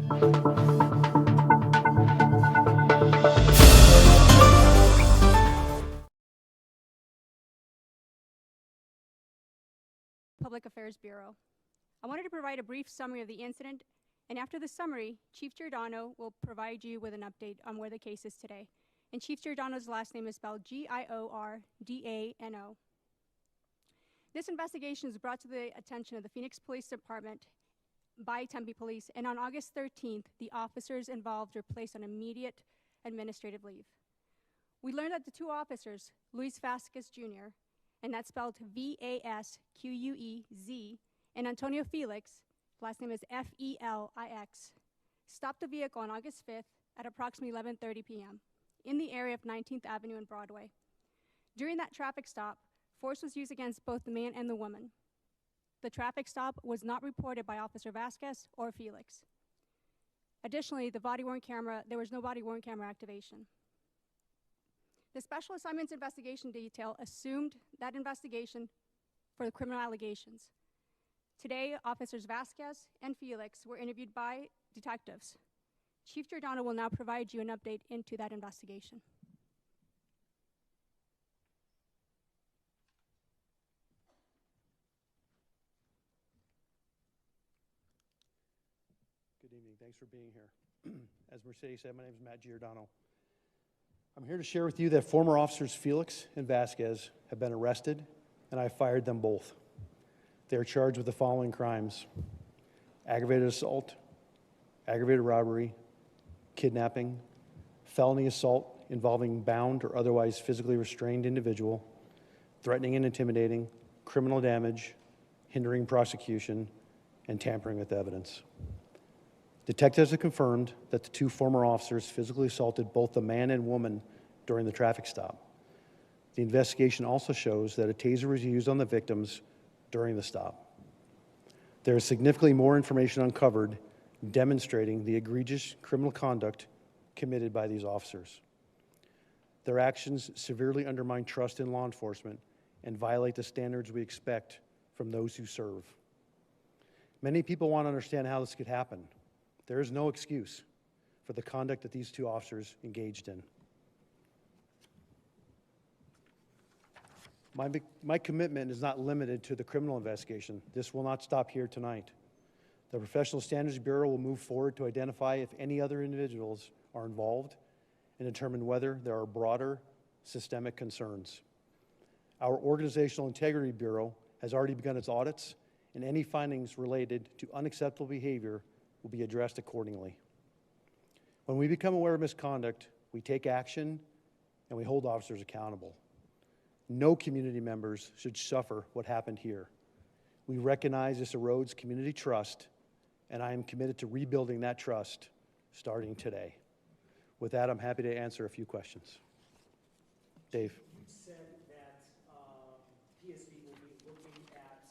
Public Affairs Bureau. I wanted to provide a brief summary of the incident, and after the summary, Chief Giordano will provide you with an update on where the case is today. And Chief Giordano's last name is spelled Giordano. This investigation is brought to the attention of the Phoenix Police Department by Tempe Police, and on August 13th, the officers involved were placed on immediate administrative leave. We learned that the two officers, Luis Vasquez Jr., and that's spelled Vasquez, and Antonio Felix, last name is Felix, stopped the vehicle on August 5th at approximately 11:30 p.m. in the area of 19th Avenue and Broadway. During that traffic stop, force was used against both the man and the woman. The traffic stop was not reported by Officer Vasquez or Felix. Additionally, there was no body-worn camera activation. The Special Assignments Investigation Detail assumed that investigation for the criminal allegations. Today, Officers Vasquez and Felix were interviewed by detectives. Chief Giordano will now provide you an update into that investigation. Good evening. Thanks for being here. As Mercedes said, my name is Matt Giordano. I'm here to share with you that former officers Felix and Vasquez have been arrested, and I fired them both. They are charged with the following crimes: aggravated assault, aggravated robbery, kidnapping, felony assault involving bound or otherwise physically restrained individual, threatening and intimidating, criminal damage, hindering prosecution, and tampering with evidence. Detectives have confirmed that the two former officers physically assaulted both the man and woman during the traffic stop. The investigation also shows that a taser was used on the victims during the stop. There is significantly more information uncovered demonstrating the egregious criminal conduct committed by these officers. Their actions severely undermine trust in law enforcement and violate the standards we expect from those who serve. Many people want to understand how this could happen. There is no excuse for the conduct that these two officers engaged in. My commitment is not limited to the criminal investigation. This will not stop here tonight. The Professional Standards Bureau will move forward to identify if any other individuals are involved and determine whether there are broader systemic concerns. Our Organizational Integrity Bureau has already begun its audits, and any findings related to unacceptable behavior will be addressed accordingly. When we become aware of misconduct, we take action and we hold officers accountable. No community members should suffer what happened here. We recognize this erodes community trust, and I am committed to rebuilding that trust starting today. With that, I'm happy to answer a few questions. Dave. You said that PSB will be looking at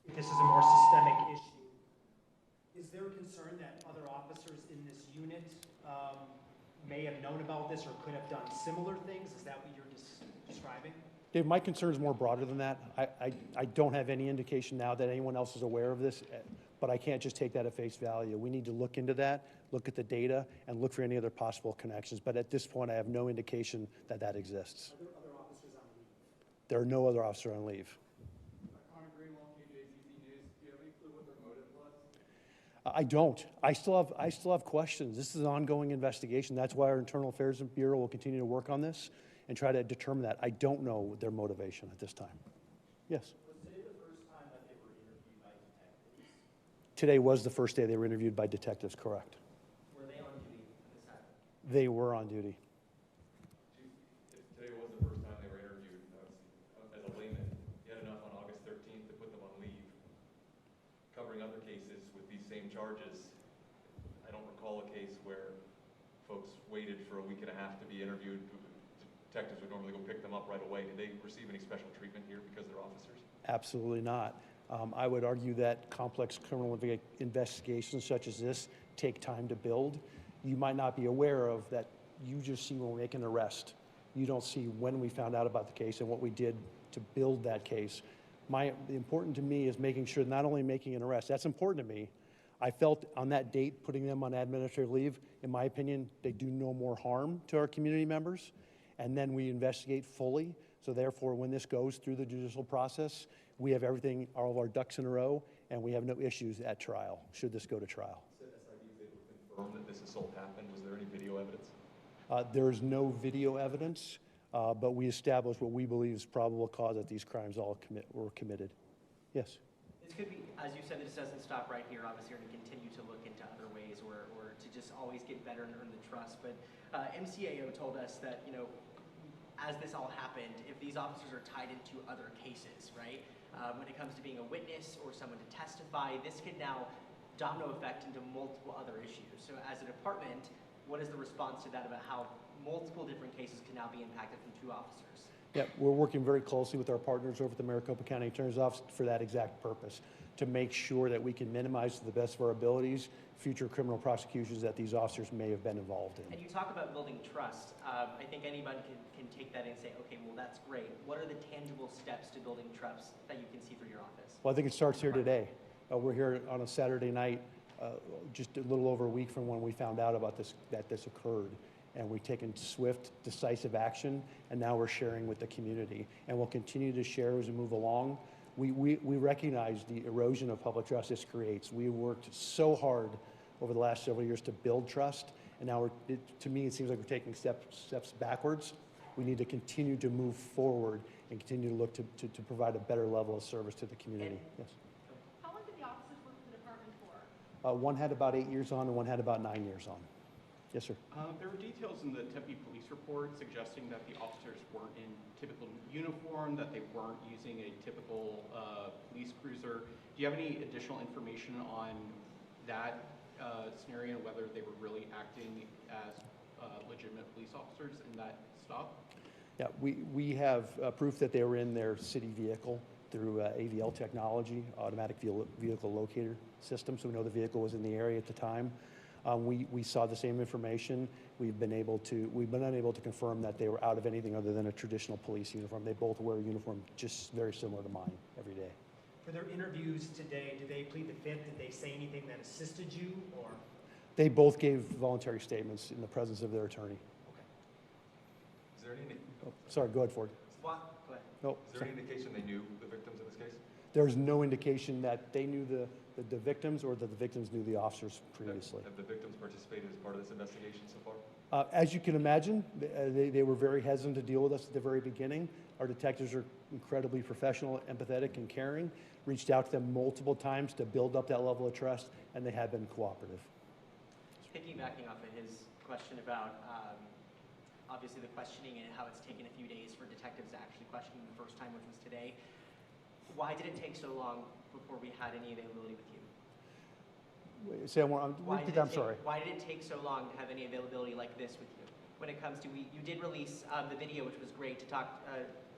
if this is a more systemic issue. Is there a concern that other officers in this unit may have known about this or could have done similar things? Is that what you're describing? Dave, my concern is more broader than that. I don't have any indication now that anyone else is aware of this, but I can't just take that at face value. We need to look into that, look at the data, and look for any other possible connections. But at this point, I have no indication that that exists. Are there other officers on leave? There are no other officers on leave. I don't. I still have questions. This is an ongoing investigation. That's why our Internal Affairs Bureau will continue to work on this and try to determine that. I don't know their motivation at this time. Yes? Was today the first time that they were interviewed by detectives? Today was the first day they were interviewed by detectives, correct. Were they on duty at this time? They were on duty. Today was the first time they were interviewed. As a layman, you had enough on August 13th to put them on leave. Covering other cases with these same charges, I don't recall a case where folks waited for a week and a half to be interviewed. Detectives would normally go pick them up right away. Did they receive any special treatment here because they're officers? Absolutely not. I would argue that complex criminal investigations such as this take time to build. You might not be aware of that. You just see when we make an arrest. You don't see when we found out about the case and what we did to build that case. Important to me is making sure not only making an arrest, that's important to me, I felt on that date, putting them on administrative leave, in my opinion, they do no more harm to our community members. And then we investigate fully. So therefore, when this goes through the judicial process, we have everything, all of our ducks in a row, and we have no issues at trial, should this go to trial. So SID is able to confirm that this assault happened. Was there any video evidence? There is no video evidence, but we established what we believe is probable cause that these crimes all were committed. Yes? This could be, as you said, this doesn't stop right here. Obviously, you're going to continue to look into other ways or to just always get better and earn the trust. But MCAO told us that, you know, as this all happened, if these officers are tied into other cases, right, when it comes to being a witness or someone to testify, this could now domino effect into multiple other issues. So as a department, what is the response to that about how multiple different cases can now be impacted from two officers? Yeah, we're working very closely with our partners over at the Maricopa County Attorney's Office for that exact purpose, to make sure that we can minimize to the best of our abilities future criminal prosecutions that these officers may have been involved in. And you talk about building trust. I think anybody can take that and say, okay, well, that's great. What are the tangible steps to building trust that you can see through your office? Well, I think it starts here today. We're here on a Saturday night, just a little over a week from when we found out about this, that this occurred. And we've taken swift, decisive action, and now we're sharing with the community. And we'll continue to share as we move along. We recognize the erosion of public trust this creates. We worked so hard over the last several years to build trust, and now to me it seems like we're taking steps backwards. We need to continue to move forward and continue to look to provide a better level of service to the community. Yes. How long did the officers work for the department for? One had about 8 years on, and one had about 9 years on. Yes, sir. There were details in the Tempe Police report suggesting that the officers weren't in typical uniform, that they weren't using a typical police cruiser. Do you have any additional information on that scenario, whether they were really acting as legitimate police officers in that stop? Yeah, we have proof that they were in their city vehicle through AVL technology, automatic vehicle locator system, so we know the vehicle was in the area at the time. We saw the same information. We've been unable to confirm that they were out of anything other than a traditional police uniform. They both wear a uniform just very similar to mine every day. For their interviews today, did they plead the fifth? Did they say anything that assisted you, or? They both gave voluntary statements in the presence of their attorney. Okay. Is there any, Oh, sorry, go ahead, Ford. What? Go ahead. No, is there any indication they knew the victims in this case? there's no indication that they knew the victims or that the victims knew the officers previously. Have the victims participated as part of this investigation so far? As you can imagine, they were very hesitant to deal with us at the very beginning. Our detectives are incredibly professional, empathetic, and caring. Reached out to them multiple times to build up that level of trust, and they have been cooperative. Piggybacking off of his question about obviously the questioning and how it's taken a few days for detectives to actually question him the first time, which was today. Why did it take so long before we had any availability with you? Wait, say repeat that, I'm sorry. Why did it take so long to have any availability like this with you? When it comes to, you did release the video, which was great to talk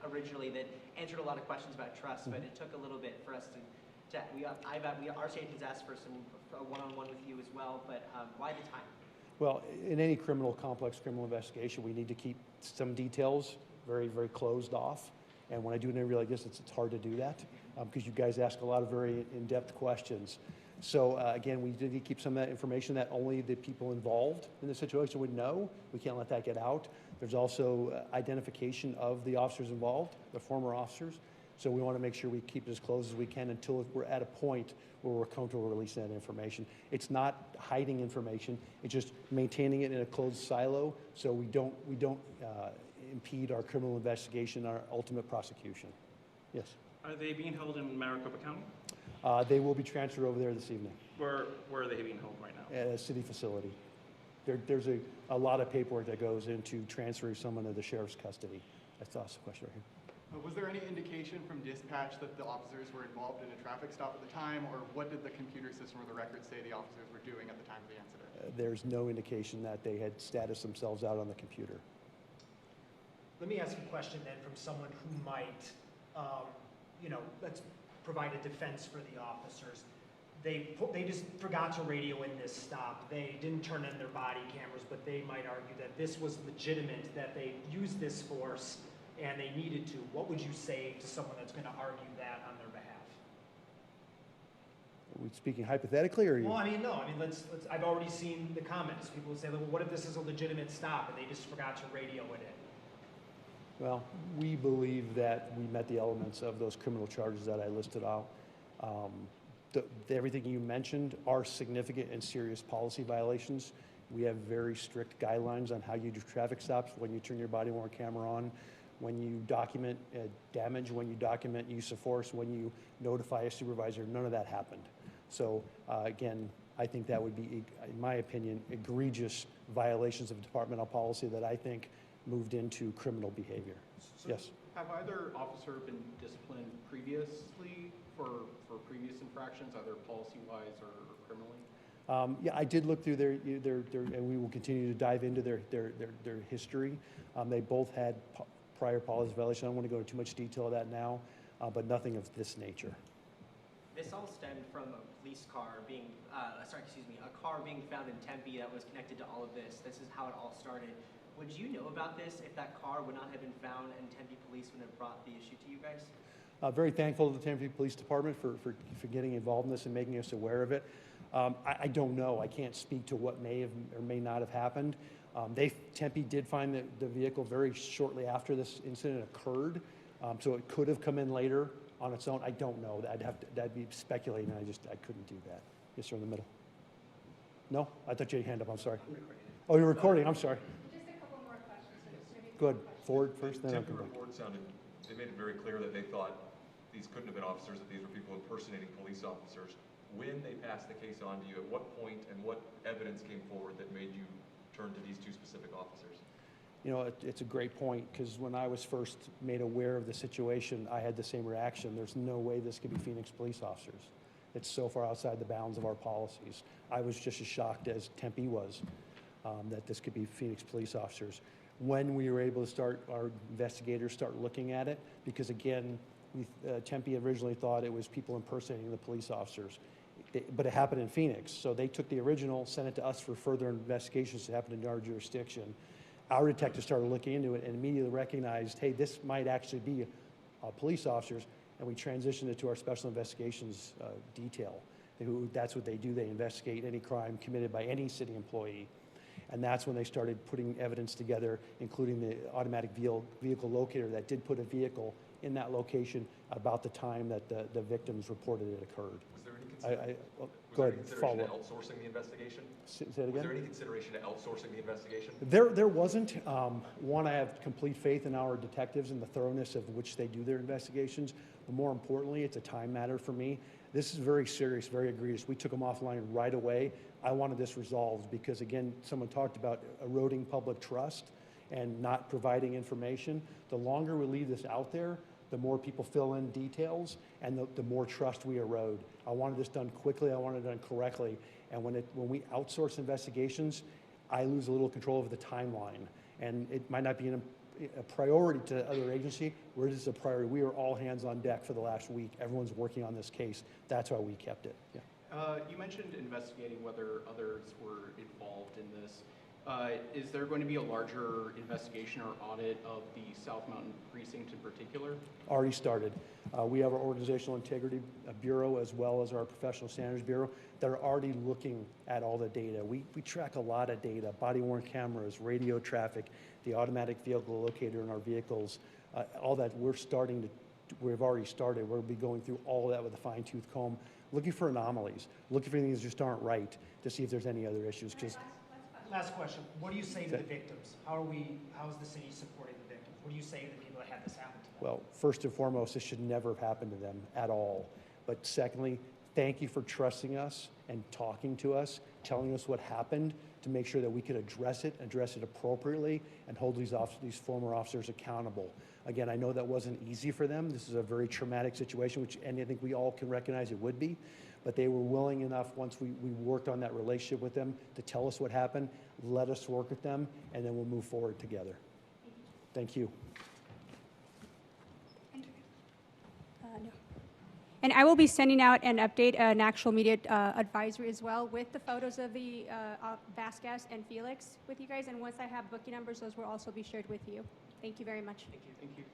originally, that answered a lot of questions about trust, but it took a little bit for us our state has asked for a one-on-one with you as well, but why the time? Well, in any complex criminal investigation, we need to keep some details very, very closed off. And when I do an interview like this, it's hard to do that because you guys ask a lot of very in-depth questions. So again, we did keep some of that information that only the people involved in the situation would know. We can't let that get out. There's also identification of the officers involved, the former officers. So we want to make sure we keep it as close as we can until we're at a point where we're comfortable releasing that information. It's not hiding information. It's just maintaining it in a closed silo so we don't impede our criminal investigation, our ultimate prosecution. Yes? Are they being held in Maricopa County? They will be transferred over there this evening. Where are they being held right now? At a city facility. There's a lot of paperwork that goes into transferring someone to the sheriff's custody. That's the question right here. Was there any indication from dispatch that the officers were involved in a traffic stop at the time, or what did the computer system or the records say the officers were doing at the time of the incident? There's no indication that they had statused themselves out on the computer. Let me ask you a question then from someone who might, let's provide a defense for the officers. They just forgot to radio in this stop. They didn't turn on their body cameras, but they might argue that this was legitimate, that they used this force and they needed to. What would you say to someone that's going to argue that on their behalf? we speaking hypothetically, or are you? Well, I mean, no, I mean, I've already seen the comments. People say, well, what if this is a legitimate stop and they just forgot to radio it in? Well, we believe that we met the elements of those criminal charges that I listed out. Everything you mentioned are significant and serious policy violations. We have very strict guidelines on how you do traffic stops, when you turn your body-worn camera on, when you document damage, when you document use of force, when you notify a supervisor. None of that happened. So again, I think that would be, in my opinion, egregious violations of departmental policy that I think moved into criminal behavior. So Yes. have either officer been disciplined previously for previous infractions, either policy-wise or criminally? Yeah, I did look through their, and we will continue to dive into their history. They both had prior policy violations. I don't want to go into too much detail of that now, but nothing of this nature. This all stemmed from a police car being, a car being found in Tempe that was connected to all of this. This is how it all started. Would you know about this if that car would not have been found and Tempe Police would have brought the issue to you guys? Very thankful to the Tempe Police Department for getting involved in this and making us aware of it. I don't know. I can't speak to what may have or may not have happened. Tempe did find the vehicle very shortly after this incident occurred, so it could have come in later on its own. I don't know. That'd be speculating. I couldn't do that. Yes, sir, in the middle. No, I thought you had your hand up. I'm sorry. Oh, you're recording. I'm sorry. Just a couple more questions. So just maybe Good. Forward first, then I'll Tempe come back. report sounded, they made it very clear that they thought these couldn't have been officers, that these were people impersonating police officers. When they passed the case on to you, at what point and what evidence came forward that made you turn to these two specific officers? You know, it's a great point, because when I was first made aware of the situation, I had the same reaction. There's no way this could be Phoenix police officers. It's so far outside the bounds of our policies. I was just as shocked as Tempe was that this could be Phoenix police officers. When we were able to start, our investigators start looking at it, because again, Tempe originally thought it was people impersonating the police officers. But it happened in Phoenix, so they took the original, sent it to us for further investigations that happened in our jurisdiction. Our detectives started looking into it and immediately recognized, hey, this might actually be police officers, and we transitioned it to our special investigations detail. That's what they do. They investigate any crime committed by any city employee. And that's when they started putting evidence together, including the automatic vehicle locator that did put a vehicle in that location about the time that the victims reported it occurred. Was there any Go ahead, consideration follow to up. outsourcing the investigation? Say it again? Was there any consideration to outsourcing the investigation? There wasn't. One, I have complete faith in our detectives and the thoroughness of which they do their investigations. But more importantly, it's a time matter for me. This is very serious, very egregious. We took them offline right away. I wanted this resolved because, again, someone talked about eroding public trust and not providing information. The longer we leave this out there, the more people fill in details and the more trust we erode. I wanted this done quickly. I wanted it done correctly. And when we outsource investigations, I lose a little control over the timeline. And it might not be a priority to other agency. Where it is a priority. We are all hands on deck for the last week. Everyone's working on this case. That's why we kept it. Yeah. You mentioned investigating whether others were involved in this. Is there going to be a larger investigation or audit of the South Mountain Precinct in particular? Already started. We have our Organizational Integrity Bureau as well as our Professional Standards Bureau that are already looking at all the data. We track a lot of data, body-worn cameras, radio traffic, the automatic vehicle locator in our vehicles, all that we've already started. We'll be going through all of that with a fine-tooth comb, looking for anomalies, looking for things that just aren't right to see if there's any other issues. Last question. What do you say to the victims? How is the city supporting the victims? What do you say to the people that had this happen to them? Well, first and foremost, this should never have happened to them at all. But secondly, thank you for trusting us and talking to us, telling us what happened to make sure that we could address it appropriately, and hold these former officers accountable. Again, I know that wasn't easy for them. This is a very traumatic situation, and I think we all can recognize it would be. But they were willing enough, once we worked on that relationship with them, to tell us what happened, let us work with them, and then we'll move forward together. Thank you. No. And I will be sending out an update, an actual media advisory as well, with the photos of the Vasquez and Felix with you guys. And once I have booking numbers, those will also be shared with you. Thank you very much. Thank you. Thank you.